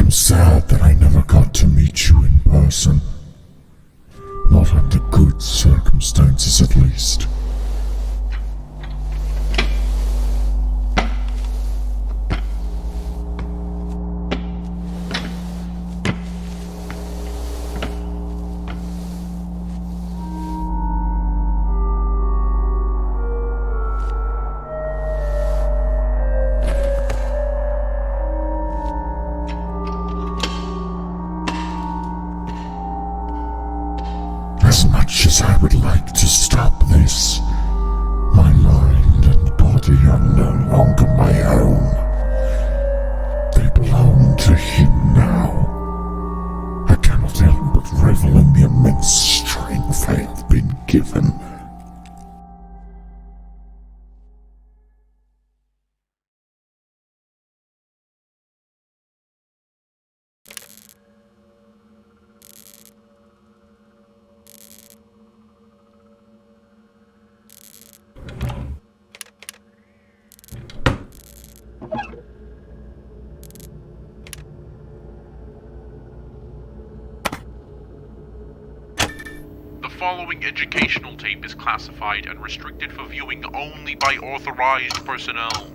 I'm sad that I never got to meet you in person. Not under good circumstances, at least. As much as I would like to stop this, my mind and body are no longer my own. They belong to him now. I cannot help but revel in the immense strength I have been given. The following educational tape is classified and restricted for viewing only by authorized personnel.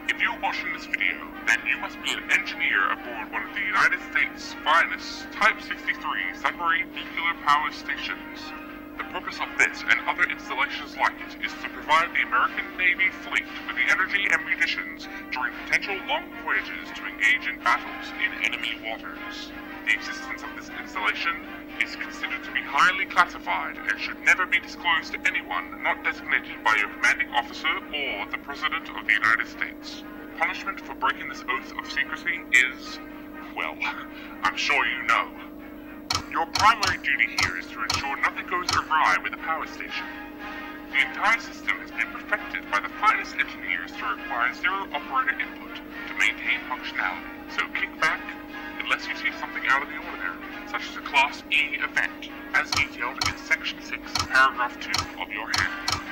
If you're watching this video, then you must be an engineer aboard one of the United States' finest Type 63 submarine nuclear power stations. The purpose of this and other installations like it is to provide the American Navy fleet with the energy and munitions during potential long voyages to engage in battles in enemy waters. The existence of this installation is considered to be highly classified and should never be disclosed to anyone not designated by your commanding officer or the President of the United States. Punishment for breaking this oath of secrecy is, well, I'm sure you know. Your primary duty here is to ensure nothing goes awry with the power station. The entire system has been perfected by the finest engineers to require zero operator input to maintain functionality. So kick back, unless you see something out of the ordinary, such as a Class E event, as detailed in Section 6, Paragraph 2 of your handbook.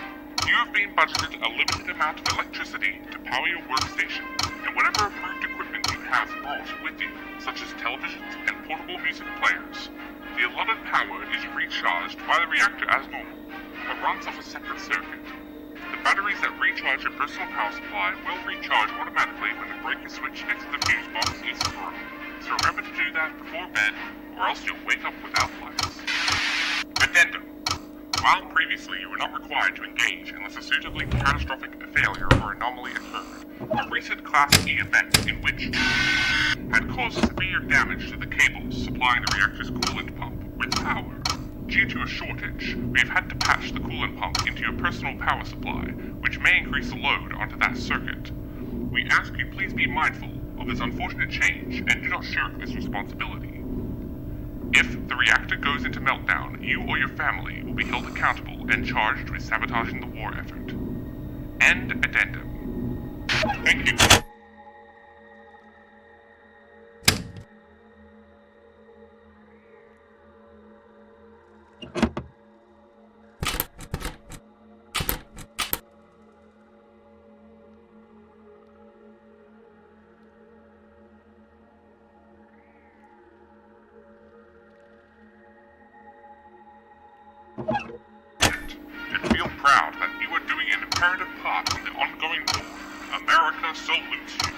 You have been budgeted a limited amount of electricity to power your workstation, and whatever approved equipment you have brought with you, such as televisions and portable music players. The allotted power is recharged by the reactor as normal, but runs off a separate circuit. The batteries that recharge your personal power supply will recharge automatically when the breaker switch next to the fuse box is thrown. So remember to do that before bed, or else you'll wake up without lights. Addendum. While previously you were not required to engage unless a suitably catastrophic failure or anomaly occurred, a recent Class E event in which had caused severe damage to the cables supplying the reactor's coolant pump with power. Due to a shortage, we have had to patch the coolant pump into your personal power supply, which may increase the load onto that circuit. We ask you please be mindful of this unfortunate change and do not shirk this responsibility. If the reactor goes into meltdown, you or your family will be held accountable and charged with sabotaging the war effort. End addendum. Thank you. And feel proud that you are doing an imperative part in the ongoing war. America salutes you.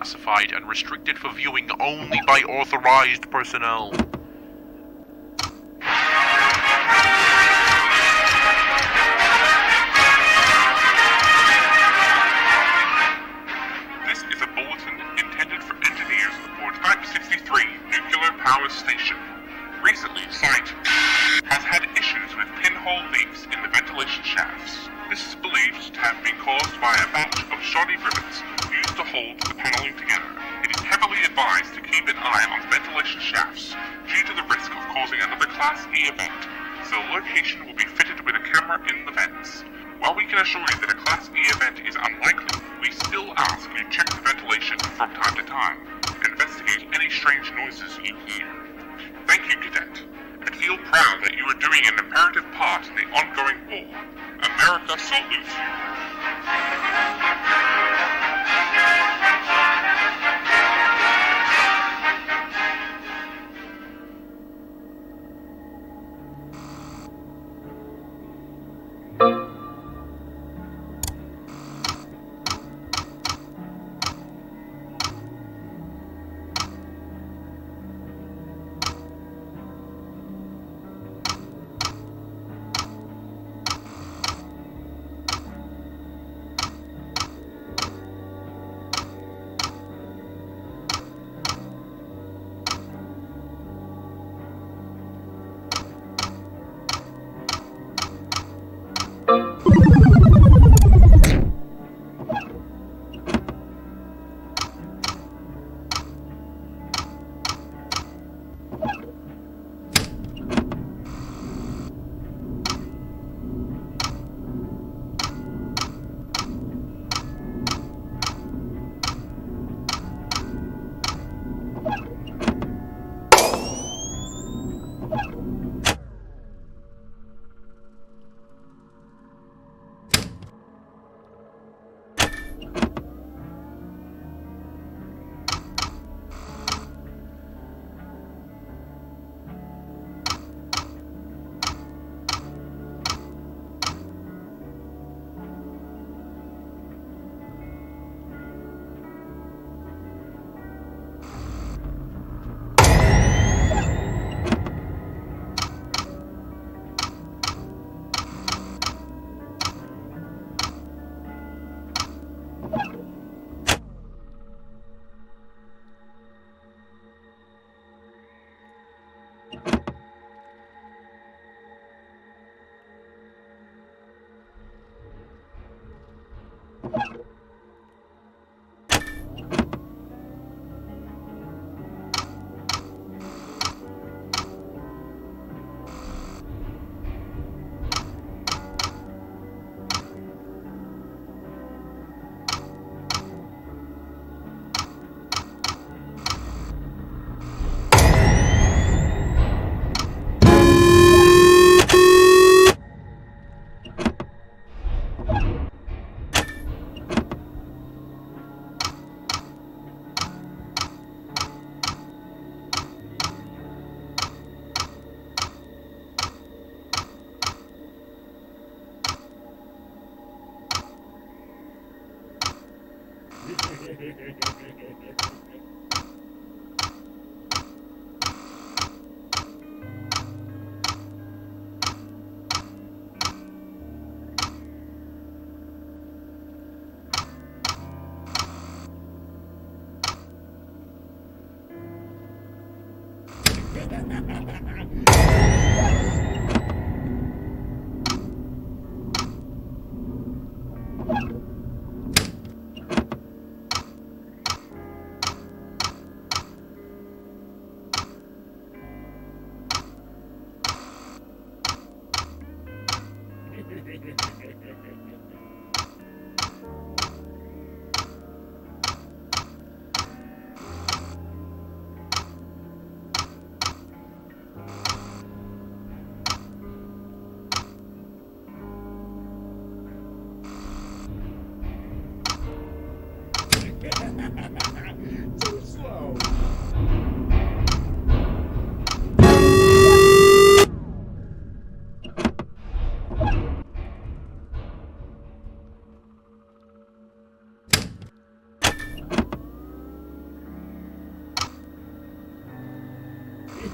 classified and restricted for viewing only by authorized personnel. This is a bulletin intended for engineers aboard Type 63 Nuclear Power Station. Recently, Site has had issues with pinhole leaks in the ventilation shafts. This is believed to have been caused by a batch of shoddy rivets used to hold the paneling together. It is heavily advised to keep an eye on the ventilation shafts due to the risk of causing another Class E event, so the location will be fitted with a camera in the vents. While we can assure you that a Class E event is unlikely, we still ask you check the ventilation from time to time and investigate any strange noises you hear. Thank you, Cadet, and feel proud that you are doing an imperative part in the ongoing war. America salutes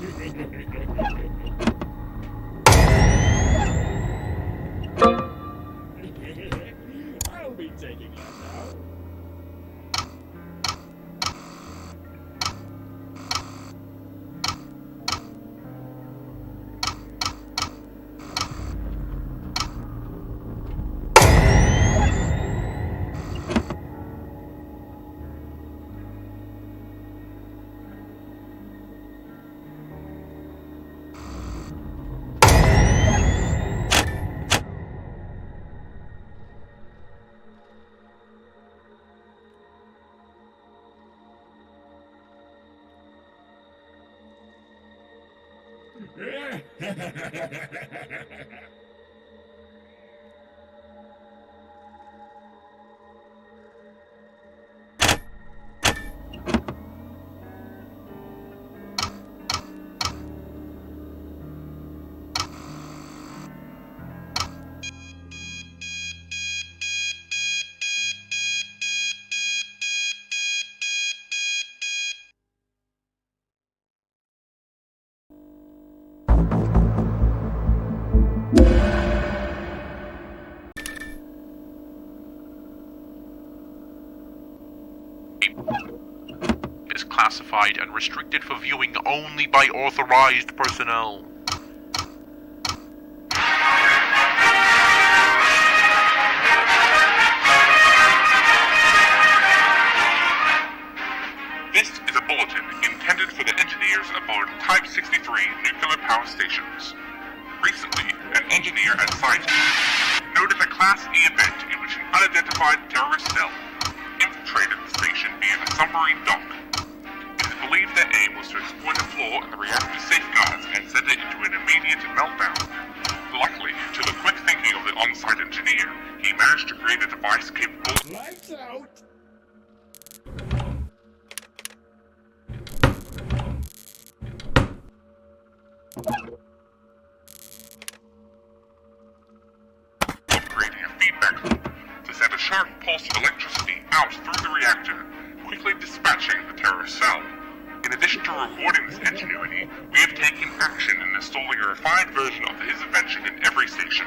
I'll be taking that now. Is classified and restricted for viewing only by authorized personnel. This is a bulletin intended for the engineers aboard Type 63 nuclear power stations. Recently, an engineer at site noted a Class E event in which an unidentified terrorist cell infiltrated the station via a submarine dock. It is believed their aim was to exploit a flaw in the reactor's safeguards and send it into an immediate meltdown. Luckily, to the quick thinking of the on-site engineer, he managed to create a device capable Lights out! of creating a feedback loop to send a sharp pulse of electricity out through the reactor, quickly dispatching the terrorist cell. In addition to rewarding this ingenuity, we have taken action in installing a refined version of his invention in every station.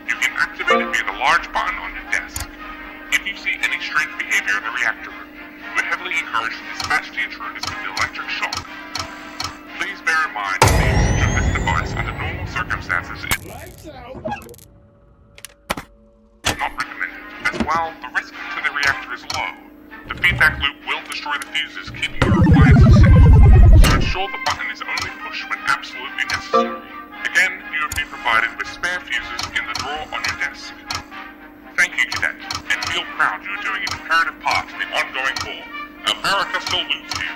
You can activate it via the large button on your desk. If you see any strange behavior in the reactor room, we heavily encourage to dispatch the intruders with the electric shock. Please bear in mind that the usage of this device under normal circumstances is Lights out! not recommended. As well, the risk to the reactor is low. The feedback loop will destroy the fuses, keeping your appliances safe. So ensure the button is only pushed when absolutely necessary. Again, you have been provided with spare fuses in the drawer on your desk. Thank you, Cadet, and feel proud you are doing an imperative part in the ongoing war. America salutes you.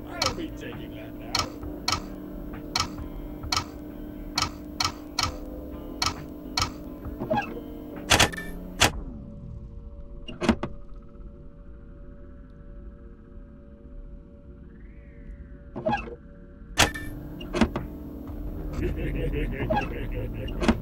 I'll be taking that now. that.